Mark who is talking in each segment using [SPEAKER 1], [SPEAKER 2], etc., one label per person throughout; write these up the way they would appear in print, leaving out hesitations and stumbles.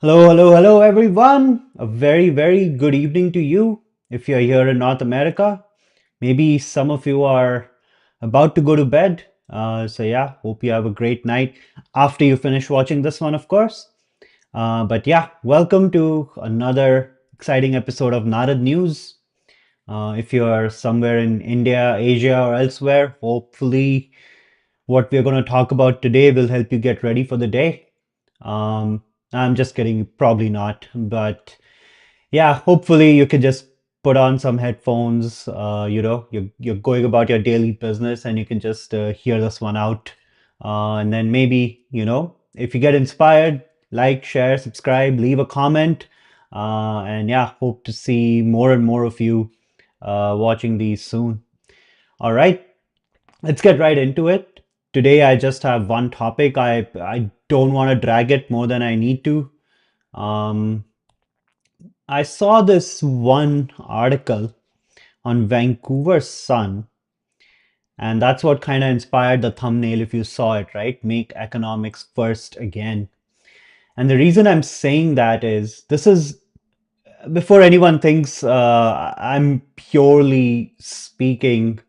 [SPEAKER 1] Hello, everyone. A very good evening to you. If you're here in North America, maybe some of you are about to go to bed. So, hope you have a great night after you finish watching this one, of course. But yeah, welcome to another exciting episode of Narad News. If you're somewhere in India, Asia, or elsewhere, hopefully what we're going to talk about today will help you get ready for the day. Um, I'm just kidding, probably not. But yeah, hopefully you can just put on some headphones. You're going about your daily business and you can just hear this one out. And then maybe, if you get inspired, like, share, subscribe, leave a comment. And yeah, hope to see more and more of you watching these soon. All right, let's get right into it. Today, I just have one topic. I don't want to drag it more than I need to. Um, I saw this one article on Vancouver Sun, and that's what kind of inspired the thumbnail if you saw it, right? Make economics first again. And the reason I'm saying that is this is before anyone thinks I'm purely speaking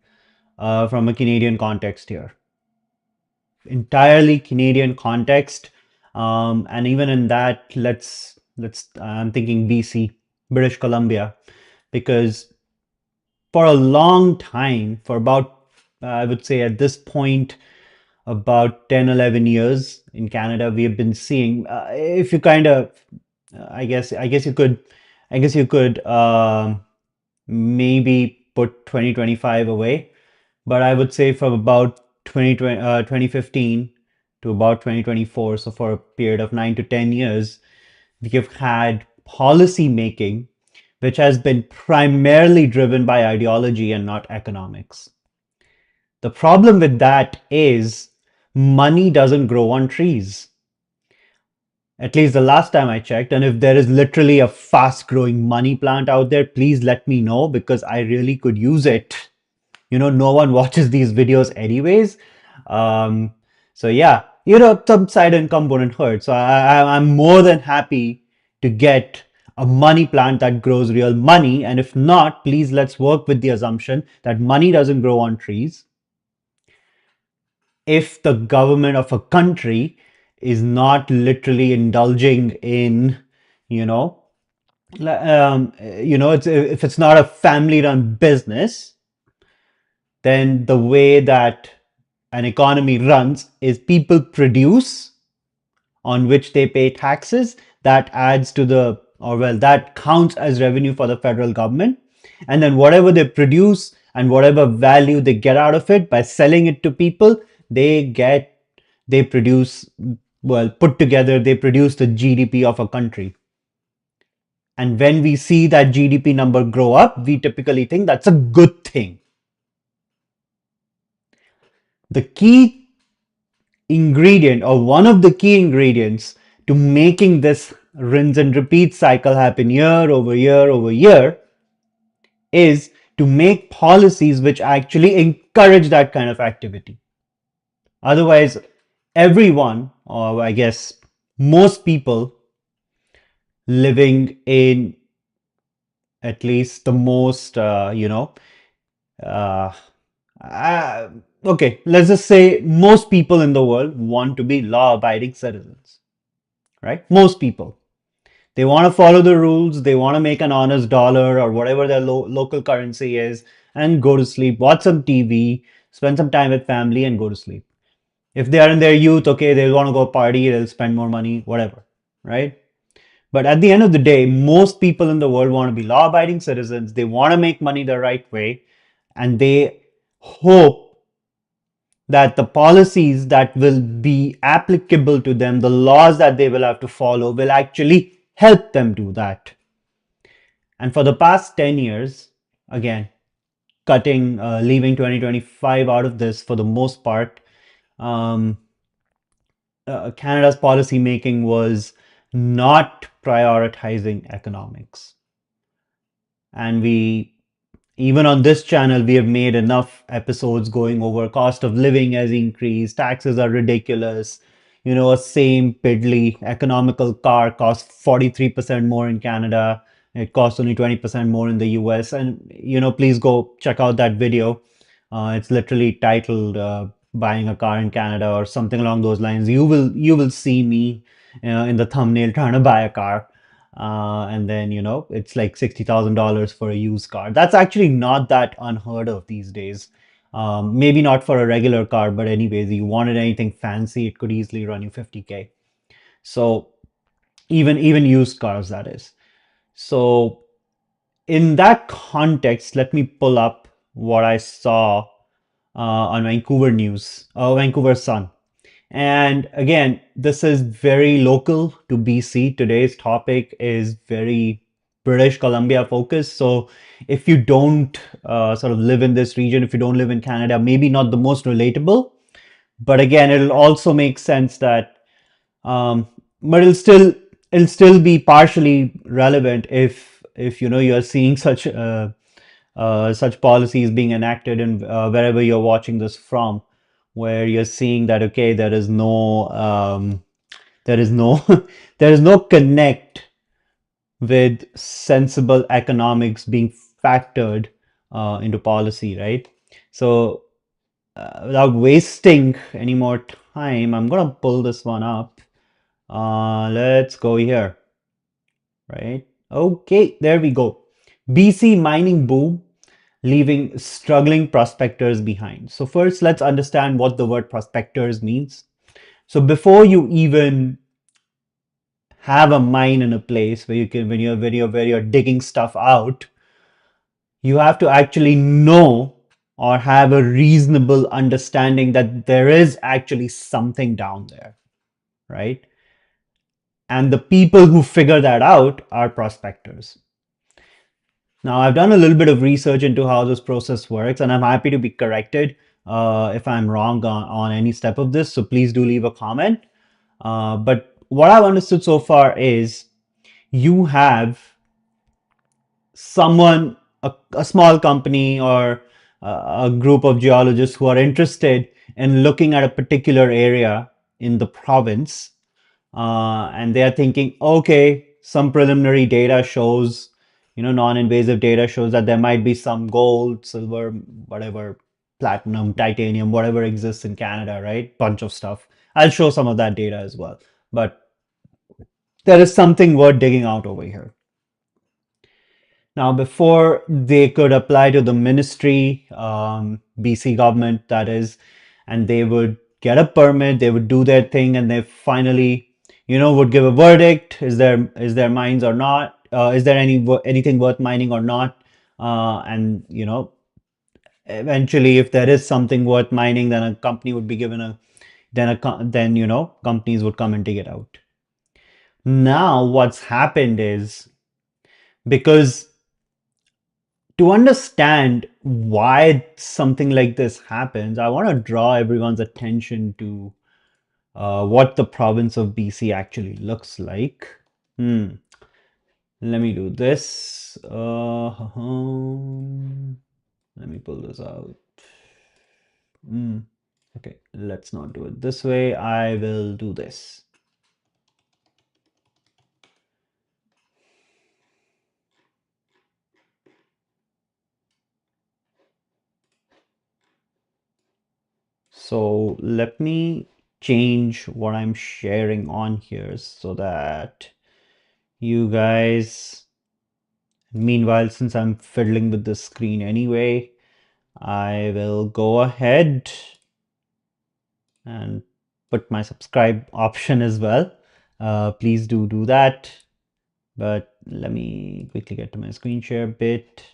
[SPEAKER 1] from a Canadian context here. Entirely Canadian context. And even in that, let's I'm thinking BC, British Columbia, because for a long time, for about I would say at this point, about 10, 11 years in Canada, we have been seeing, if you kind of, I guess you could maybe put 2025 away, but I would say from about 2015 to about 2024, so for a period of 9 to 10 years, we have had policy making which has been primarily driven by ideology and not economics. The problem with that is money doesn't grow on trees. At least the last time I checked. And if there is literally a fast growing money plant out there, please let me know because I really could use it. No one watches these videos anyways. Um, so yeah, some side income wouldn't hurt. So I'm more than happy to get a money plant that grows real money. And if not, please let's work with the assumption that money doesn't grow on trees. If the government of a country is not literally indulging in, you know, if it's not a family-run business, then the way that an economy runs is people produce on which they pay taxes. That adds to the, or well, that counts as revenue for the federal government. And then whatever they produce and whatever value they get out of it by selling it to people, they produce, well, put together, they produce the GDP of a country. And when we see that GDP number grow up, we typically think that's a good thing. The key ingredient, or one of the key ingredients to making this rinse and repeat cycle happen year over year over year, is to make policies which actually encourage that kind of activity. Otherwise, everyone, or I guess most people living in at least the most, uh, uh, okay, let's just say most people in the world want to be law-abiding citizens, right? Most people. They want to follow the rules, they want to make an honest dollar or whatever their local currency is, and go to sleep, watch some TV, spend some time with family, and go to sleep. If they are in their youth, okay, they'll want to go party, they'll spend more money, whatever, right? But at the end of the day, most people in the world want to be law abiding citizens. They want to make money the right way. And they hope that the policies that will be applicable to them, the laws that they will have to follow, will actually help them do that. And for the past 10 years, again, leaving 2025 out of this for the most part, um, Canada's policy making was not prioritizing economics. And even on this channel, we have made enough episodes going over cost of living has increased, taxes are ridiculous, a same piddly economical car costs 43% more in Canada. It costs only 20% more in the US. And, please go check out that video. It's literally titled "Buying a Car in Canada" or something along those lines. You will see me in the thumbnail trying to buy a car, and then it's like $60,000 for a used car. That's actually not that unheard of these days. Maybe not for a regular car, but anyways, you wanted anything fancy, it could easily run you 50K. So even used cars, that is. So in that context, let me pull up what I saw on Vancouver News, Vancouver Sun. And again, this is very local to BC. Today's topic is very British Columbia focused. So if you don't sort of live in this region, if you don't live in Canada, maybe not the most relatable, but again, it'll also make sense that, but it'll still be partially relevant if you're seeing such policies being enacted in wherever you're watching this from, where you're seeing that okay, there is no there is no connect with sensible economics being factored into policy, right? So without wasting any more time, I'm gonna pull this one up. Let's go here, right? Okay, there we go. BC mining boom leaving struggling prospectors behind. So first, let's understand what the word prospectors means. So before you even have a mine in a place where you can, when you're digging stuff out, you have to actually know or have a reasonable understanding that there is actually something down there, right? And the people who figure that out are prospectors. Now, I've done a little bit of research into how this process works, and I'm happy to be corrected if I'm wrong on any step of this. So please do leave a comment. But what I've understood so far is you have someone, a small company or a group of geologists who are interested in looking at a particular area in the province, and they are thinking, okay, some preliminary data shows, non-invasive data shows that there might be some gold, silver, whatever, platinum, titanium, whatever exists in Canada, right? Bunch of stuff. I'll show some of that data as well. But there is something worth digging out over here. Now, before they could apply to the ministry, BC government, that is, and they would get a permit, they would do their thing, and they finally, would give a verdict. Is there mines or not? Is there anything worth mining or not? And eventually, if there is something worth mining, then a company would be given then companies would come and dig it out. Now, what's happened is, because to understand why something like this happens, I want to draw everyone's attention to what the province of BC actually looks like. Let me do this. Let me pull this out. Okay, let's not do it this way. I will do this. So let me change what I'm sharing on here so that you guys, meanwhile, since I'm fiddling with the screen anyway, I will go ahead and put my subscribe option as well. Please do that. But let me quickly get to my screen share bit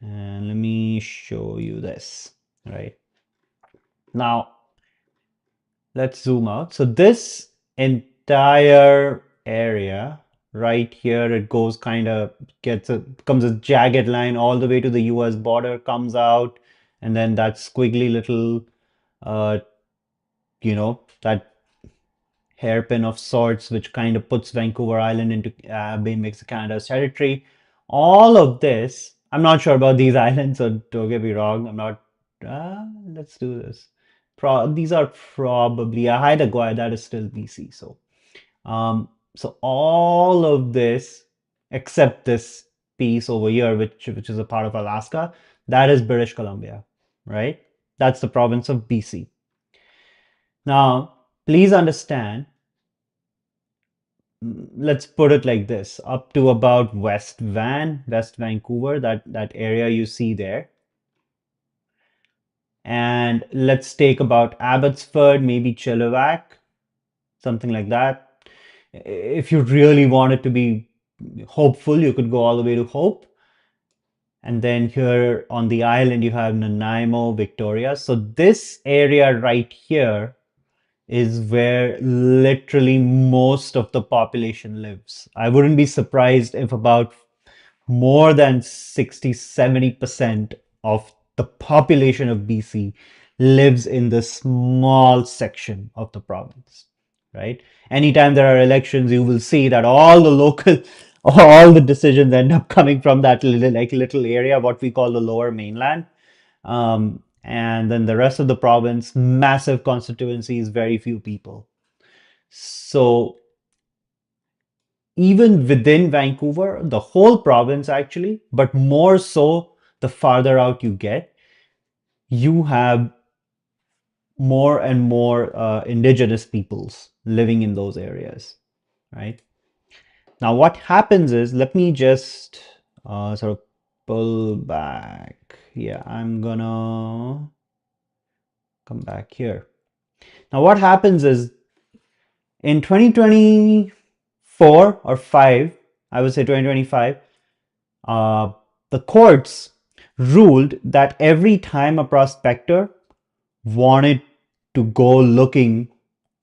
[SPEAKER 1] and let me show you this, right? Now, let's zoom out. So this entire area right here, it goes becomes a jagged line all the way to the US border, comes out, and then that squiggly little, that hairpin of sorts, which kind of puts Vancouver Island into makes Canada's territory. All of this, I'm not sure about these islands, so don't get me wrong. I'm not. Let's do this. These are probably a Haida Gwaii, that is still BC. So all of this, except this piece over here, which is a part of Alaska, that is British Columbia, right? That's the province of BC. Now, please understand, let's put it like this, up to about West Vancouver, that area you see there. And let's take about Abbotsford, maybe Chilliwack, something like that. If you really wanted to be hopeful, you could go all the way to Hope. And then here on the island, you have Nanaimo, Victoria. So this area right here is where literally most of the population lives. I wouldn't be surprised if about more than 60-70% of the population of BC lives in this small section of the province, right? Anytime there are elections, you will see that all the local, all the decisions end up coming from that little area, what we call the lower mainland. And then the rest of the province, massive constituencies, very few people. So even within Vancouver, the whole province actually, but more so the farther out you get, you have more and more indigenous peoples living in those areas, right? Now, what happens is, let me just sort of pull back. Yeah, I'm gonna come back here. Now, what happens is in 2024 or 5, I would say 2025, the courts ruled that every time a prospector wanted to go looking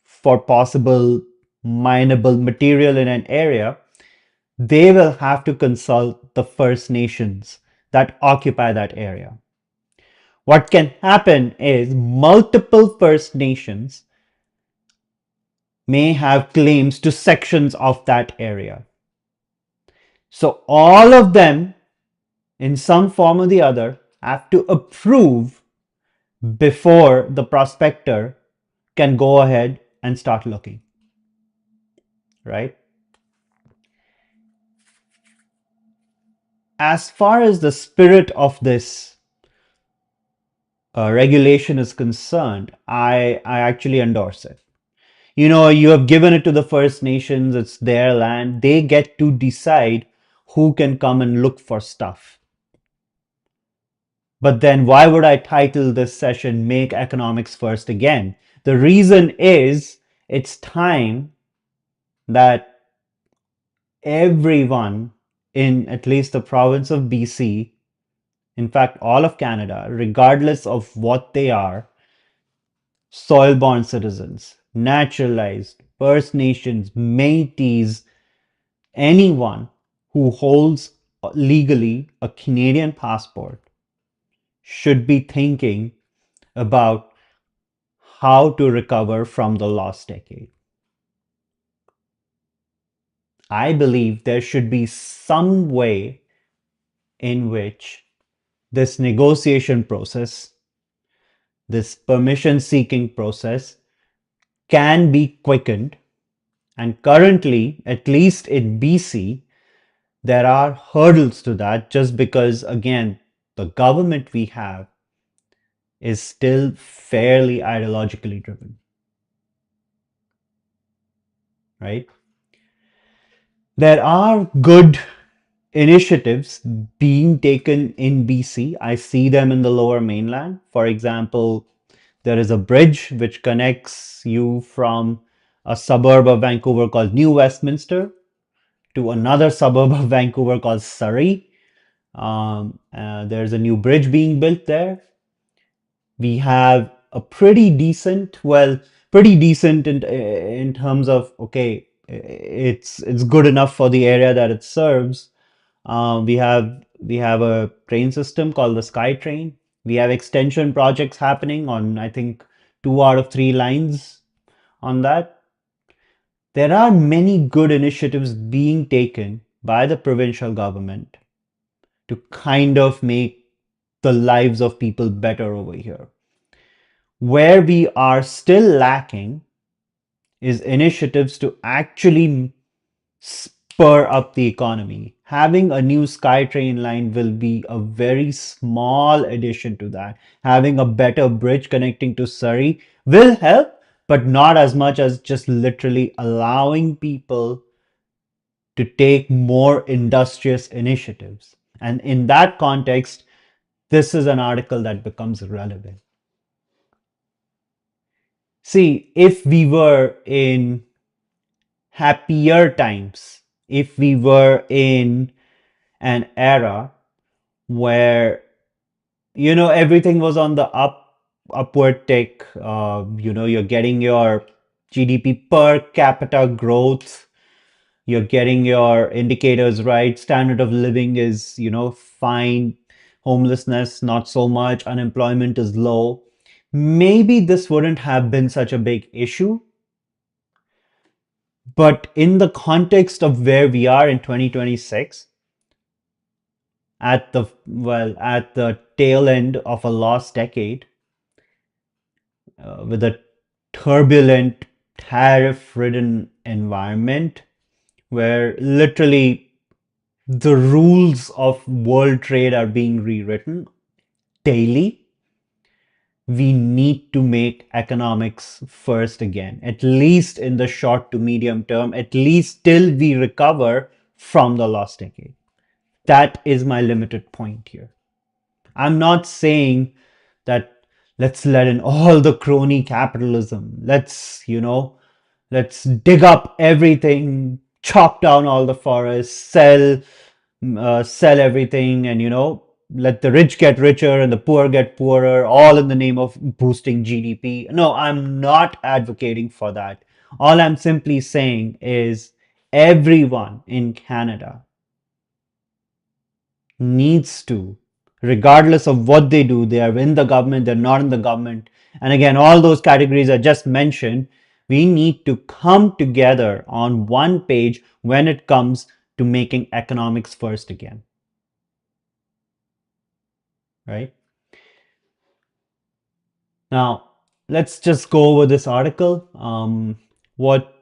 [SPEAKER 1] for possible mineable material in an area, they will have to consult the First Nations that occupy that area. What can happen is multiple First Nations may have claims to sections of that area. So all of them, in some form or the other, have to approve before the prospector can go ahead and start looking, right? As far as the spirit of this regulation is concerned, I actually endorse it. You know, you have given it to the First Nations, it's their land. They get to decide who can come and look for stuff. But then why would I title this session Make Economics First again? The reason is it's time that everyone in at least the province of BC, in fact, all of Canada, regardless of what they are, soil-born citizens, naturalized, First Nations, Métis, anyone who holds legally a Canadian passport should be thinking about how to recover from the lost decade. I believe there should be some way in which this negotiation process, this permission seeking process can be quickened. And currently, at least in BC, there are hurdles to that just because, again, the government we have is still fairly ideologically driven, right? There are good initiatives being taken in BC. I see them in the lower mainland. For example, there is a bridge which connects you from a suburb of Vancouver called New Westminster to another suburb of Vancouver called Surrey. There's a new bridge being built there. We have a pretty decent in terms of, okay, it's good enough for the area that it serves. We have a train system called the SkyTrain. We have extension projects happening on, I think, 2 out of 3 lines on that. There are many good initiatives being taken by the provincial government to kind of make the lives of people better over here. Where we are still lacking is initiatives to actually spur up the economy. Having a new SkyTrain line will be a very small addition to that. Having a better bridge connecting to Surrey will help, but not as much as just literally allowing people to take more industrious initiatives. And in that context, this is an article that becomes relevant. See, if we were in happier times, if we were in an era where everything was on the upward tick, you're getting your GDP per capita growth, you're getting your indicators right, standard of living is fine, homelessness not so much, unemployment is low, maybe this wouldn't have been such a big issue. But in the context of where we are in 2026, at the tail end of a lost decade, with a turbulent, tariff-ridden environment where literally the rules of world trade are being rewritten daily, we need to make economics first again, at least in the short to medium term, at least till we recover from the lost decade. That is my limited point here. I'm not saying that let's let in all the crony capitalism. Let's dig up everything, chop down all the forests, sell everything, and let the rich get richer and the poor get poorer, all in the name of boosting GDP. No, I'm not advocating for that. All I'm simply saying is everyone in Canada needs to, regardless of what they do, they are in the government, they're not in the government. And again, all those categories I just mentioned, we need to come together on one page when it comes to making economics first again. Right? Now, let's just go over this article. What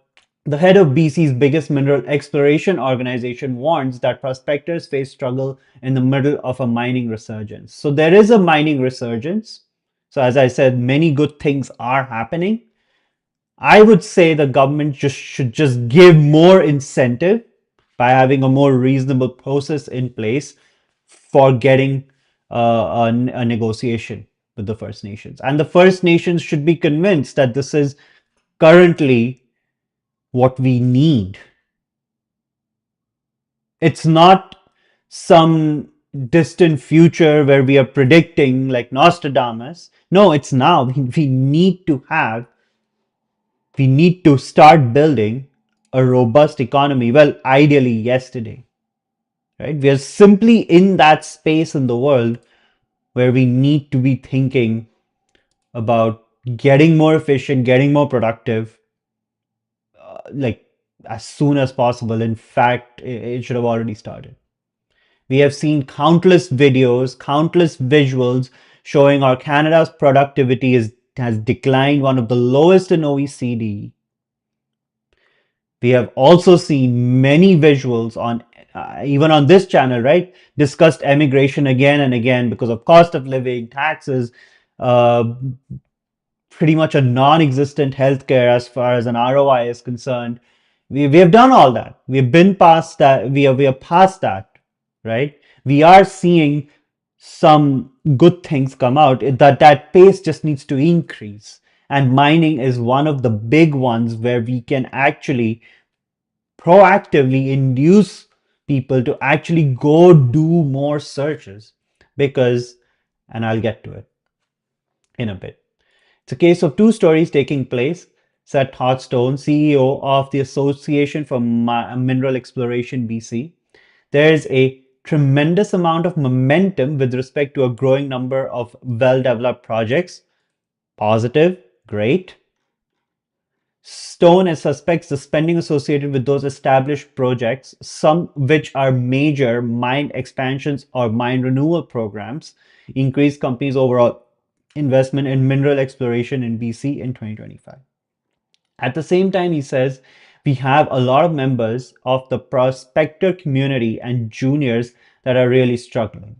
[SPEAKER 1] the head of BC's biggest mineral exploration organization warns that prospectors face struggle in the middle of a mining resurgence. So there is a mining resurgence. So as I said, many good things are happening. I would say the government should just give more incentive by having a more reasonable process in place for getting a negotiation with the First Nations. And the First Nations should be convinced that this is currently what we need. It's not some distant future where we are predicting like Nostradamus. No, it's now. We need to start building a robust economy. Well, ideally yesterday, right? We are simply in that space in the world where we need to be thinking about getting more efficient, getting more productive, like as soon as possible. In fact, it should have already started. We have seen countless videos, countless visuals showing our Canada's productivity has declined, one of the lowest in OECD. We have also seen many visuals on even on this channel, right? Discussed emigration again and again because of cost of living, taxes, uh, pretty much a non-existent healthcare as far as an ROI is concerned. We have done all that. We've been past that. We are past that, right? We are seeing some good things come out. That pace just needs to increase. And mining is one of the big ones where we can actually proactively induce people to actually go do more searches because, and I'll get to it in a bit. It's a case of two stories taking place, said Todd Stone, CEO of the Association for Mineral Exploration BC. There's a tremendous amount of momentum with respect to a growing number of well-developed projects. Positive, great. Stone suspects the spending associated with those established projects, some which are major mine expansions or mine renewal programs, increase companies' overall investment in mineral exploration in BC in 2025. At the same time, he says, we have a lot of members of the prospector community and juniors that are really struggling.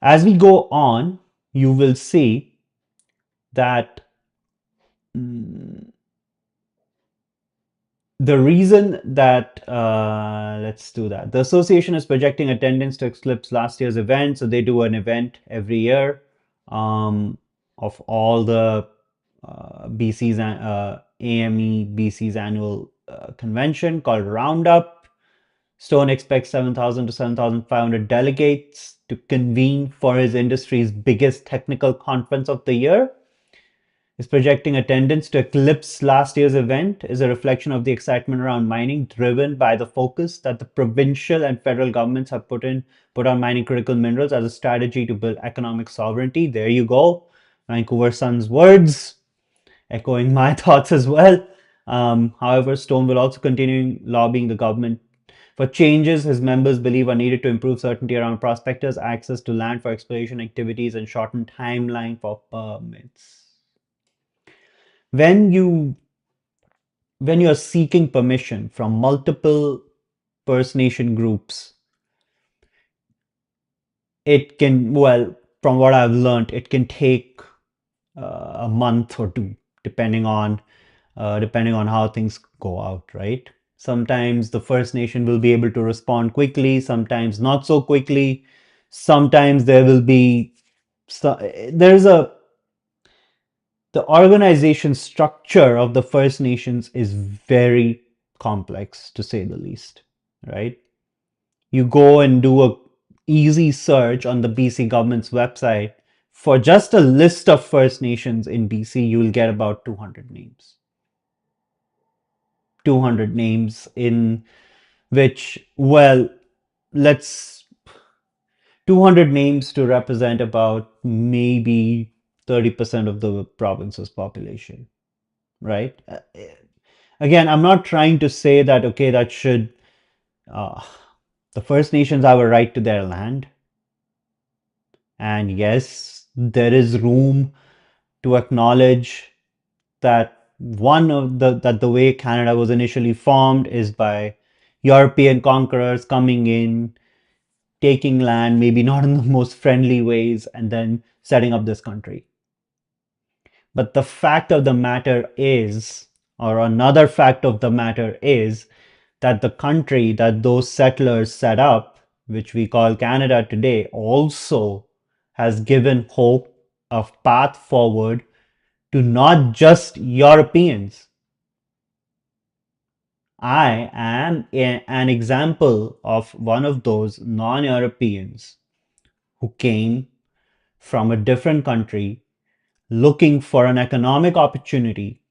[SPEAKER 1] As we go on, you will see that the reason that let's do that. The association is projecting attendance to eclipse last year's event. So they do an event every year of all the BC's AME BC's annual convention called Roundup. Stone expects 7,000 to 7,500 delegates to convene for his industry's biggest technical conference of the year. His projecting attendance to eclipse last year's event is a reflection of the excitement around mining, driven by the focus that the provincial and federal governments have put on mining critical minerals as a strategy to build economic sovereignty. There you go. Vancouver Sun's words, echoing my thoughts as well. However, Stone will also continue lobbying the government for changes his members believe are needed to improve certainty around prospectors, access to land for exploration activities, and shorten timeline for permits. When you're seeking permission from multiple First Nation groups, it can, well, from what I've learned, it can take a month or two, depending on how things go out, right? Sometimes the First Nation will be able to respond quickly, sometimes not so quickly. Sometimes there will be the organization structure of the First Nations is very complex, to say the least, right? You go and do a easy search on the BC government's website for just a list of First Nations in BC, you'll get about 200 names. 200 names in which, well, let's 200 names to represent about maybe 30% of the province's population, right? Again, I'm not trying to say that, okay, that should, the First Nations have a right to their land. And yes, there is room to acknowledge that that the way Canada was initially formed is by European conquerors coming in, taking land, maybe not in the most friendly ways, and then setting up this country. But the fact of the matter is, or another fact of the matter is, that the country that those settlers set up, which we call Canada today, also has given hope of path forward to not just Europeans. I am an example of one of those non-Europeans who came from a different country looking for an economic opportunity,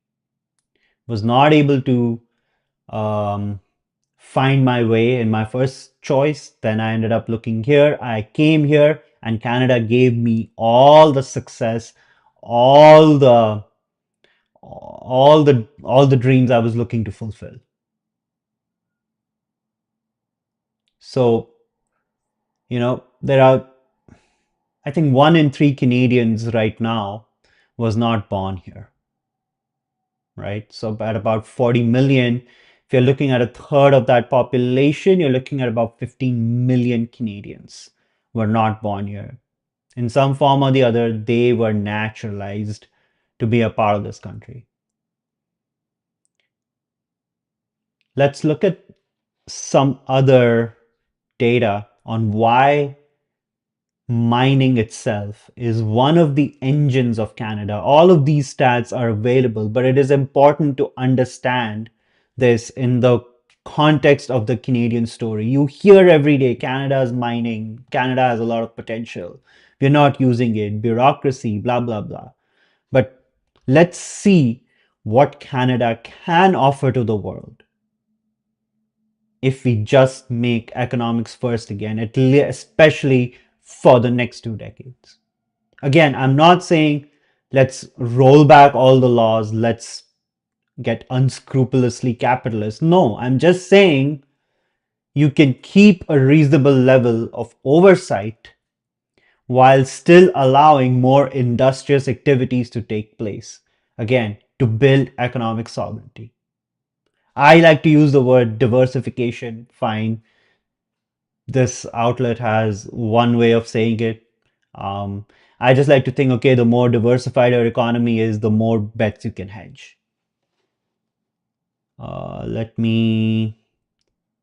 [SPEAKER 1] was not able to find my way in my first choice. Then I ended up looking here. I came here and Canada gave me all the success, all the dreams I was looking to fulfill. So, there are, I think 1 in 3 Canadians right now was not born here, right? So at about 40 million, if you're looking at a third of that population, you're looking at about 15 million Canadians were not born here. In some form or the other, they were naturalized to be a part of this country. Let's look at some other data on why mining itself is one of the engines of Canada. All of these stats are available, but it is important to understand this in the context of the Canadian story. You hear every day, Canada is mining, Canada has a lot of potential, we're not using it, bureaucracy, blah, blah, blah. But let's see what Canada can offer to the world if we just make economics first again, especially for the next 2 decades. Again, I'm not saying let's roll back all the laws, let's get unscrupulously capitalist. No, I'm just saying you can keep a reasonable level of oversight while still allowing more industrious activities to take place. Again, to build economic sovereignty. I like to use the word diversification. Fine. This outlet has one way of saying it. Um, I just like to think, okay, the more diversified your economy is, the more bets you can hedge. Let me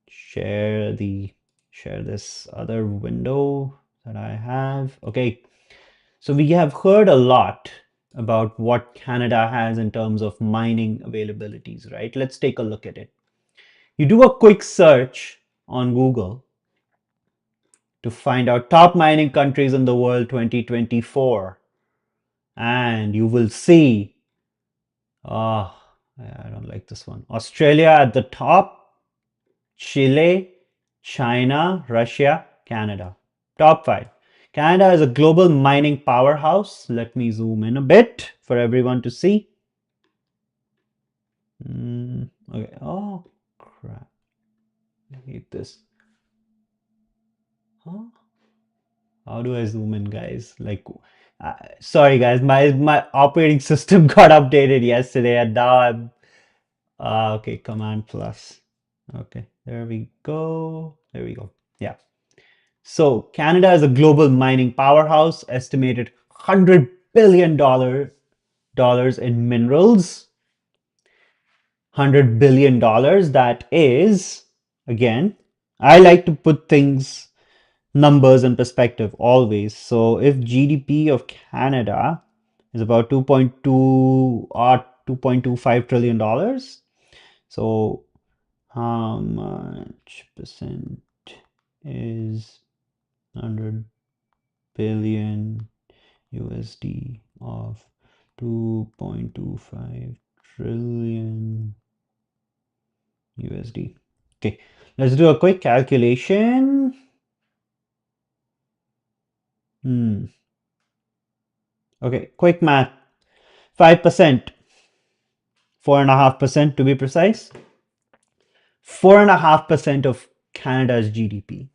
[SPEAKER 1] share this other window that I have. Okay, so we have heard a lot about what Canada has in terms of mining availabilities, right? Let's take a look at it. You do a quick search on Google to find out top mining countries in the world 2024, and you will see, ah, I don't like this one. Australia at the top, Chile, China, Russia, Canada. Top five. Canada is a global mining powerhouse. Let me zoom in a bit for everyone to see. Okay. Oh, crap. I hate this. Huh? How do I zoom in, guys? Like, sorry, guys. My operating system got updated yesterday, and now I'm. Okay, Command plus. Okay, there we go. There we go. Yeah. So Canada is a global mining powerhouse, estimated $100 billion in minerals. $100 billion. That is, again, I like to put things, numbers in perspective always. So if GDP of Canada is about 2.2 or $2.25 trillion, so how much percent is 100 billion USD of 2.25 trillion USD? Okay, let's do a quick calculation. Okay, quick math. 5%, 4.5% to be precise. 4.5% of Canada's GDP.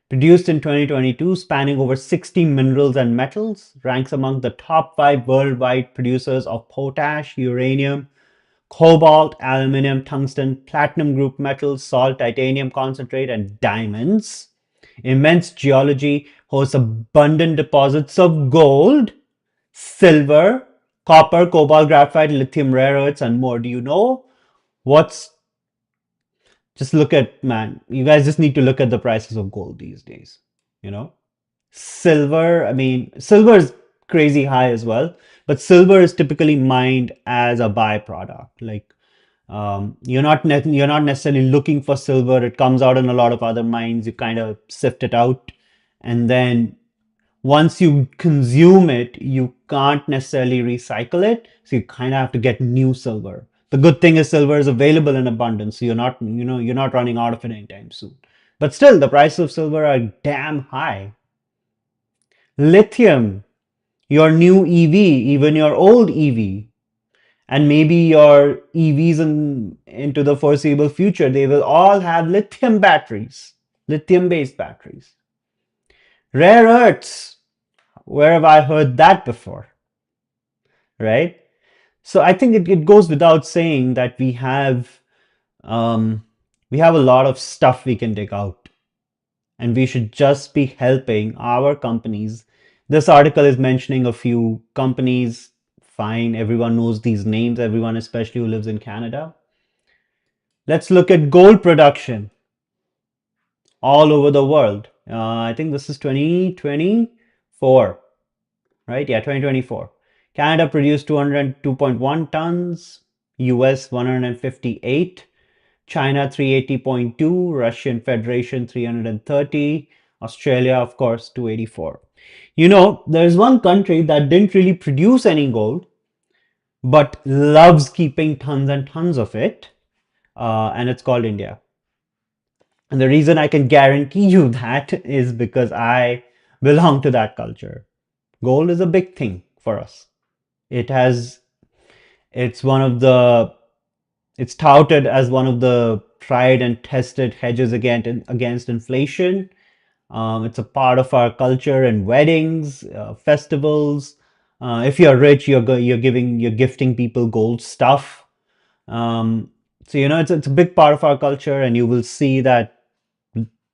[SPEAKER 1] Produced in 2022, spanning over 60 minerals and metals, ranks among the top 5 worldwide producers of potash, uranium, cobalt, aluminum, tungsten, platinum group metals, salt, titanium concentrate, and diamonds. Immense geology hosts abundant deposits of gold, silver, copper, cobalt, graphite, lithium, rare earths, and more. Do you know what's just look at, man, you guys just need to look at the prices of gold these days. You know, silver, I mean, silver is crazy high as well, but silver is typically mined as a byproduct. Like, you're not necessarily looking for silver. It comes out in a lot of other mines. You kind of sift it out, and then once you consume it, you can't necessarily recycle it. So you kind of have to get new silver. The good thing is silver is available in abundance. So you're not running out of it anytime soon. But still, the prices of silver are damn high. Lithium, your new EV, even your old EV, and maybe your EVs into the foreseeable future, they will all have lithium batteries, lithium-based batteries. Rare earths, where have I heard that before? Right? So I think it goes without saying that we have a lot of stuff we can dig out, and we should just be helping our companies. This article is mentioning a few companies. Fine, everyone knows these names, everyone, especially who lives in Canada. Let's look at gold production all over the world. I think this is 2024, right? Yeah, 2024. Canada produced 202.1 tons, US 158, China 380.2, Russian Federation 330, Australia, of course, 284. You know, there's one country that didn't really produce any gold, but loves keeping tons and tons of it, and it's called India. And the reason I can guarantee you that is because I belong to that culture. Gold is a big thing for us. It has, it's one of the, it's touted as one of the tried and tested hedges against inflation. It's a part of our culture and weddings, festivals. If you're rich, you're gifting people gold stuff. Um, so it's a big part of our culture, and you will see that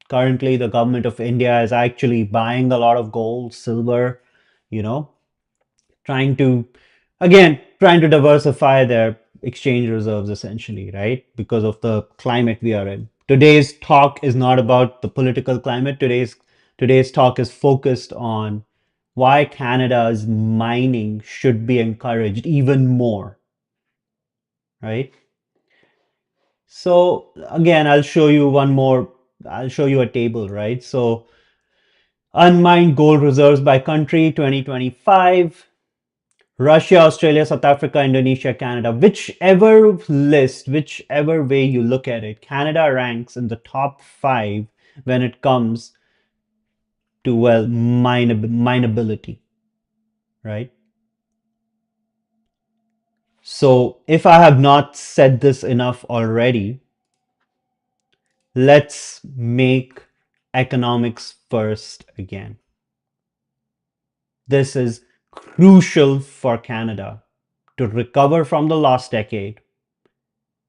[SPEAKER 1] currently the government of India is actually buying a lot of gold, silver, you know, trying to trying to diversify their exchange reserves essentially, right? Because of the climate we are in. Today's talk is not about the political climate. Today's talk is focused on why Canada's mining should be encouraged even more, right? So again, I'll show you a table, right? So unmined gold reserves by country 2025. Russia, Australia, South Africa, Indonesia, Canada, whichever way you look at it, Canada ranks in the top five when it comes to, well, mineability, right? So if I have not said this enough already, let's make economics first again. This is crucial for Canada to recover from the last decade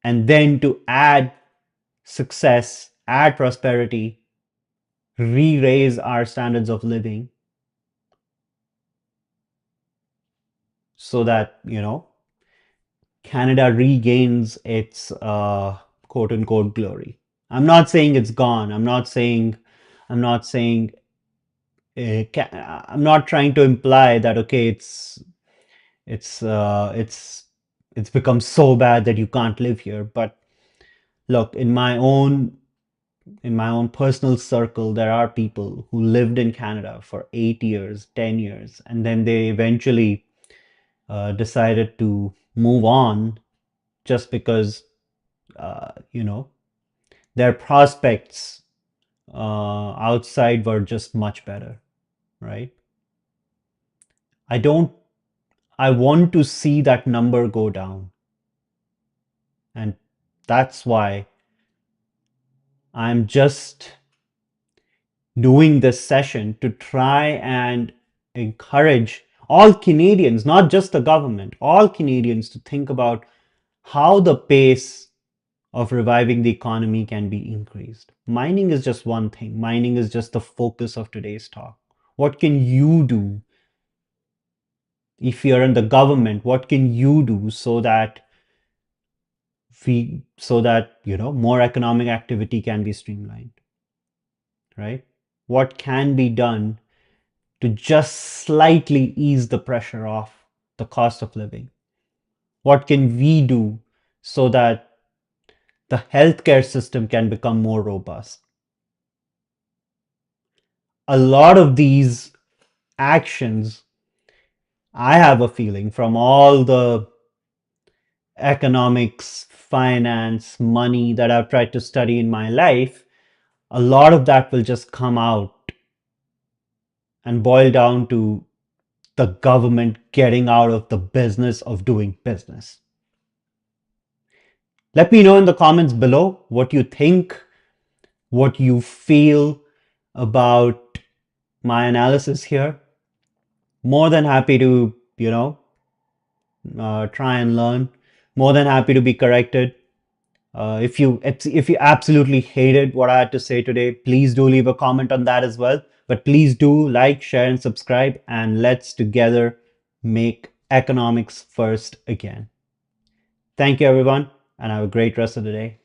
[SPEAKER 1] and then to add success, add prosperity, re-raise our standards of living so that, Canada regains its quote unquote glory. I'm not saying it's gone. I'm not saying, I'm not trying to imply that, okay, it's, uh, it's, it's become so bad that you can't live here. But look, in my own personal circle, there are people who lived in Canada for 8 years, 10 years, and then they eventually decided to move on just because, uh, you know, their prospects outside were just much better, right? I don't, I want to see that number go down. And that's why I'm just doing this session to try and encourage all Canadians, not just the government, all Canadians to think about how the pace of reviving the economy can be increased. Mining is just one thing. Mining is just the focus of today's talk. What can you do if you're in the government? What can you do so that more economic activity can be streamlined, right? What can be done to just slightly ease the pressure off the cost of living? What can we do so that the healthcare system can become more robust? A lot of these actions, I have a feeling from all the economics, finance, money that I've tried to study in my life, a lot of that will just come out and boil down to the government getting out of the business of doing business. Let me know in the comments below what you think, what you feel about my analysis here. More than happy to, try and learn. More than happy to be corrected. If you absolutely hated what I had to say today, please do leave a comment on that as well. But please do like, share, and subscribe, and let's together make economics first again. Thank you, everyone, and have a great rest of the day.